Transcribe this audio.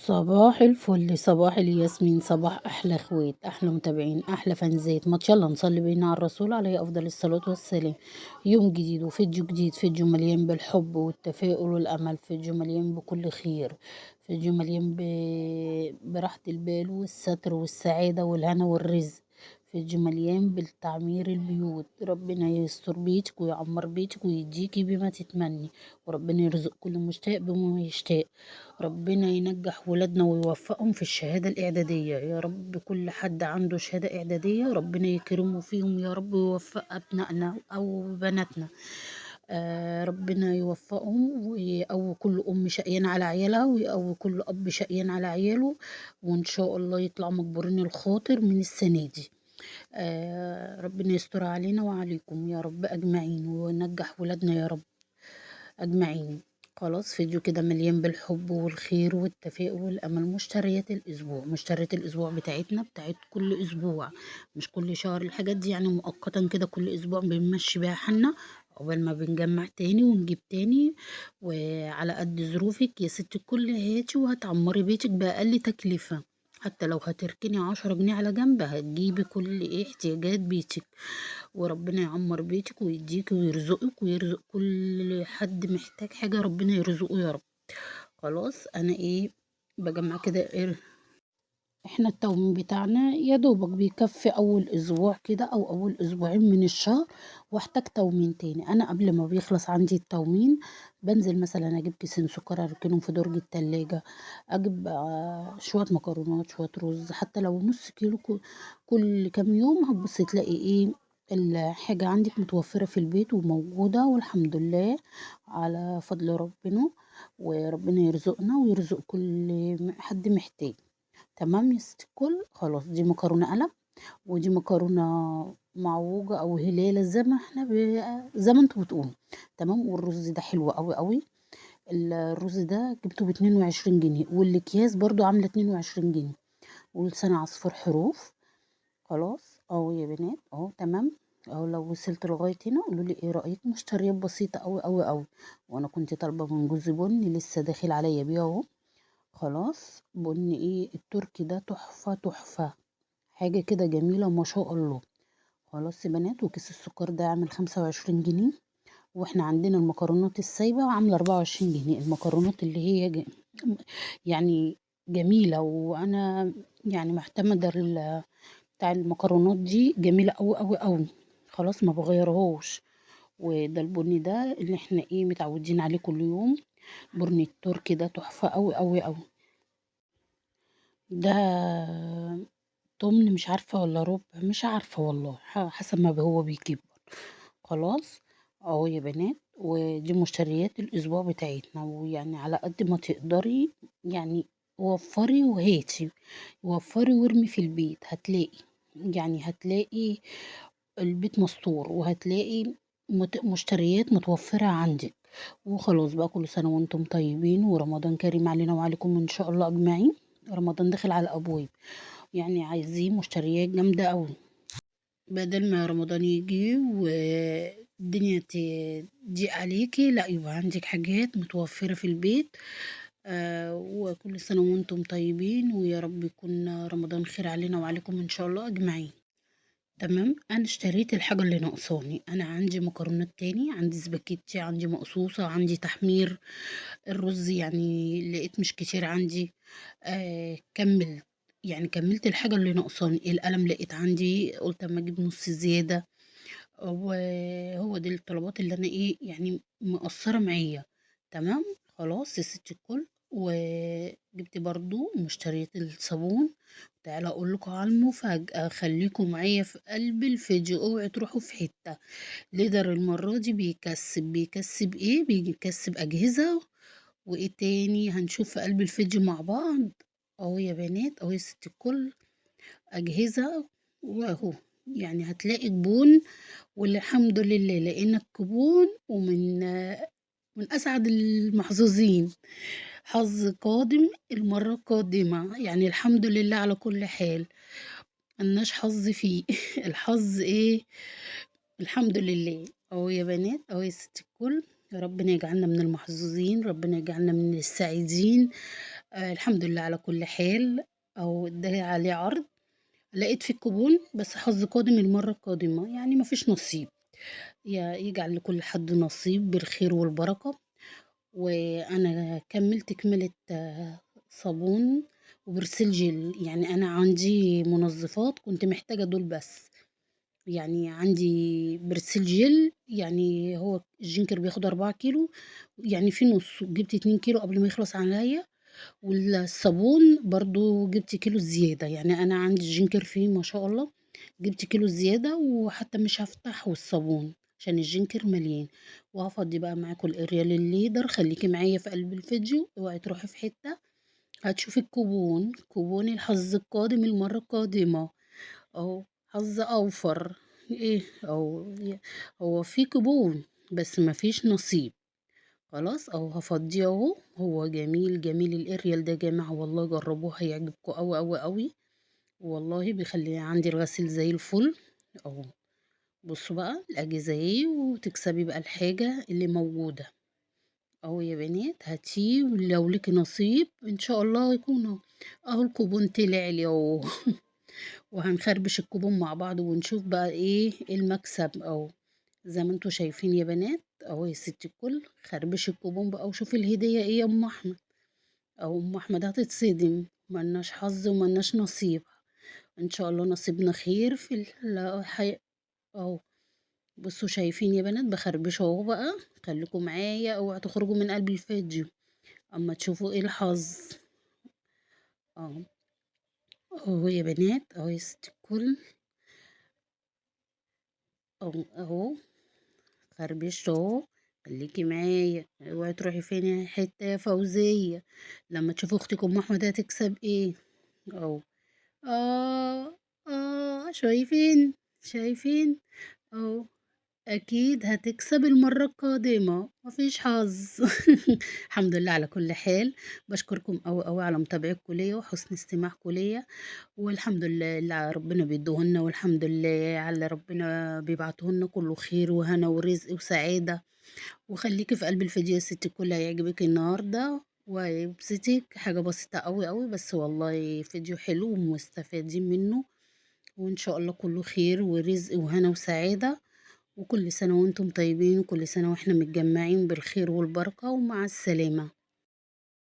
صباح الفل، صباح الياسمين، صباح احلى اخوات، احلى متابعين، احلى فانزات. ما يلا نصلي بينا على الرسول عليه افضل الصلاه والسلام. يوم جديد وفيديو جديد، فيديو مليان بالحب والتفاؤل والامل، فيديو مليان بكل خير، فيديو مليان براحه البال والستر والسعاده والهنا والرزق، فيديو مليان بالتعمير البيوت. ربنا يستر بيتك ويعمر بيتك ويديكي بما تتمني، وربنا يرزق كل مشتاق بما يشتاق. ربنا ينجح ولادنا ويوفقهم في الشهادة الإعدادية يا رب. كل حد عنده شهادة إعدادية ربنا يكرمه فيهم يا رب، ويوفق أبنائنا أو بناتنا. ربنا يوفقهم، ويقوي كل أم شقيان على عيالها، ويقوي كل أب شقيان على عياله، وإن شاء الله يطلعوا مجبورين الخاطر من السنة دي. ربنا يستر علينا وعليكم يا رب أجمعين، وينجح ولادنا يا رب أجمعين. خلاص، فيديو كده مليان بالحب والخير والتفاؤل والأمل. مشتريات الأسبوع بتاعتنا بتاعت كل أسبوع، مش كل شهر. الحاجات دي يعني مؤقتا كده، كل أسبوع بنمشي بيها حالنا عقبال ما بنجمع تاني ونجيب تاني. وعلى قد ظروفك يا ست الكل هاتي، وهتعمري بيتك بأقل تكلفة. حتى لو هتركني 10 جنيه على جنب هتجيبي كل احتياجات بيتك. وربنا يعمر بيتك ويديك ويرزقك ويرزق كل حد محتاج حاجة، ربنا يرزقه يا رب. خلاص، انا بجمع كده احنا التومين بتاعنا يا دوبك بيكفي اول اسبوع كده او اول اسبوعين من الشهر، واحتاج تومين تاني. انا قبل ما بيخلص عندي التومين بنزل مثلا اجيب كيسين سكر اركنهم في درج التلاجة، اجيب شوية مكرونات، شوية رز، حتى لو نص كيلو. كل كام يوم هتبص تلاقي الحاجة عندك متوفرة في البيت وموجودة، والحمد لله على فضل ربنا. وربنا يرزقنا ويرزق كل حد محتاج. تمام يا ست الكل. خلاص، دي مكرونة قلم، ودي مكرونة معوجة او هلالة زي ما احنا زي ما انتوا بتقولوا. تمام. والرز ده حلو قوي قوي. الرز ده جبته ب22 جنيه، والاكياس برضو عاملة 22 جنيه. ولسان عصفور حروف. خلاص اهو يا بنات، اهو تمام. اهو لو وصلت لغاية هنا قولوا لي ايه رأيك. مشتريات بسيطة قوي قوي قوي. وانا كنت طالبة من جوز بني لسه داخل عليا بيه اهو. خلاص، بني التركي ده تحفة تحفة، حاجة كده جميلة ما شاء الله. خلاص يا بنات، وكيس السكر ده عامل 25 جنيه. واحنا عندنا المكرونات السايبة عاملة 24 جنيه. المكرونات اللي هي يعني جميلة، وانا يعني معتمدة بتاع المكرونات دي جميلة قوي قوي قوي. خلاص، ما بغيرهوش. وده البني ده اللي احنا متعودين عليه كل يوم. برني التركي ده تحفة قوي قوي قوي. ده تمن مش عارفة ولا ربع، مش عارفة والله، حسب ما هو بيجيب. خلاص اهو يا بنات، ودي مشتريات الاسبوع بتاعتنا. ويعني على قد ما تقدري يعني وفري وهاتي، وفري وارمي في البيت. هتلاقي البيت مستور، وهتلاقي مشتريات متوفرة عندك. وخلاص بقى، كل سنة وانتم طيبين، ورمضان كريم علينا وعليكم ان شاء الله اجمعين. رمضان داخل على ابواب، يعني عايزين مشتريات جامدة قوي، بدل ما رمضان يجي والدنيا تضيق عليكي، لا يبقى عندك حاجات متوفرة في البيت. وكل سنة وانتم طيبين، ويا رب يكون رمضان خير علينا وعليكم ان شاء الله اجمعين. تمام. انا اشتريت الحاجة اللي ناقصاني. انا عندي مكرونات تاني، عندي سباكيتي، عندي مقصوصة، عندي تحمير. الرز يعني لقيت مش كتير عندي. كملت، يعني كملت الحاجة اللي ناقصاني. القلم لقيت عندي، قلت اما اجيب نص زيادة. وهو دي الطلبات اللي انا يعني مقصرة معايا. تمام. خلاص يا ست الكل. وجبت برضو مشتريات الصابون. تعالى اقول لكم على المفاجأة، خليكم معايا في قلب الفيديو، اوعي تروحوا في حتة. ليدر المرة دي بيكسب بيكسب أجهزة. وايه تاني هنشوف في قلب الفيديو مع بعض. اهو يا بنات، اهو يا ست الكل، أجهزة. واهو يعني هتلاقي جبون، والحمد لله لقينا الكوبون، من أسعد المحظوظين. حظ قادم المرة القادمة، يعني الحمد لله على كل حال. ملناش حظ فيه الحظ الحمد لله. اهو يا بنات، اهو يا ست الكل. ربنا يجعلنا من المحظوظين، ربنا يجعلنا من السعيدين. الحمد لله على كل حال، أهو ده عليه عرض، لقيت فيه كوبون بس حظ قادم المرّة القادمة، يعني ما فيش نصيب، يجعل لكل حد نصيب بالخير والبركة. وأنا كمّلت كمالة صابون وبرسيل جل، يعني أنا عندي منظفات كنت محتاجة دول بس، يعني عندي برسيل جل، يعني هو الجِنكر بياخد 4 كيلو، يعني في نُص، وجِبت 2 كيلو قبل ما يخلص عليَّ، والصابون برضه جِبت كيلو زيادة، يعني أنا عندي الجِنكر فيه ما شاء الله، جِبت كيلو زيادة وحتى مش هافتحه الصابون عشان الجِنكر مليان. وهافضّي بقى معاكم الأريال الليدر، خليكِ معايا في قلب الفيديو، اوعي تروحي في حتة، هتشوفي الكوبون، كوبون الحظ القادم المرّة القادمة، أهو حظ أوفر، إيه أهو هو في كوبون بس ما فيش نصيب. خلاص أهو هافضّيه أهو، هو جميل، جميل الأريال ده يا جماعة والله جرّبوه هيعجبكم أوي، أوي، أوي، والله بيخلّي عندي الغسيل زي الفل أهو. بُصّوا بقى الأجهزة أهي، وتكسبي بقى الحاجة اللي موجودة، أهو يا بنات هاتيه ولو ليكِ نصيب إن شاء الله يكون أهو، أهو الكوبون طلع لي أهو. وهنخربش الكوبون مع بعض ونشوف بقى إيه المكسب أهو، زي ما أنتم شايفين يا بنات، أهو يا ست الكل خربشي الكوبون بقى وشوفي الهدية إيه يا أم أحمد. أهو أم أحمد هتتصدم، ما لناش حظ وما لناش نصيب، إن شاء الله نصيبنا خير في أهو. بصوا شايفين يا بنات بخربشه أهو بقى، خليكم معايا اوعوا تخرجوا من قلب الفيديو أما تشوفوا إيه الحظ. أهو أهو يا بنات، أهو يا ست الكل، أهو أهو خربشته أهو، خليكي معايا اوعي تروحي فين يا حتة يا فوزية، لما تشوفي أختك أم أحمد هتكسب إيه. أهو شايفين، شايفين أهو، أكيد هتكسب المرة القادمة، ما فيش حظ. الحمد لله على كل حال، باشكركم أوي، أوي على متابعتكم ليّا وحسن استماعكم ليّا، والحمد لله اللي ربنا بيديه لنا، والحمد لله على اللي ربنا بيبعته لنا كله خير وهنا ورزق وسعادة. وخليكِ في قلب الفيديو يا ستي الكل هيعجبك النهارده وهيبسطك، حاجة بسيطة أوي، أوي، بس والله فيديو حلو ومستفادين منه، وإن شاء الله كله خير ورزق وهنا وسعادة. وكل سنة وأنتم طيبين، وكل سنة وإحنا متجمعين بالخير والبركة، ومع السلامة.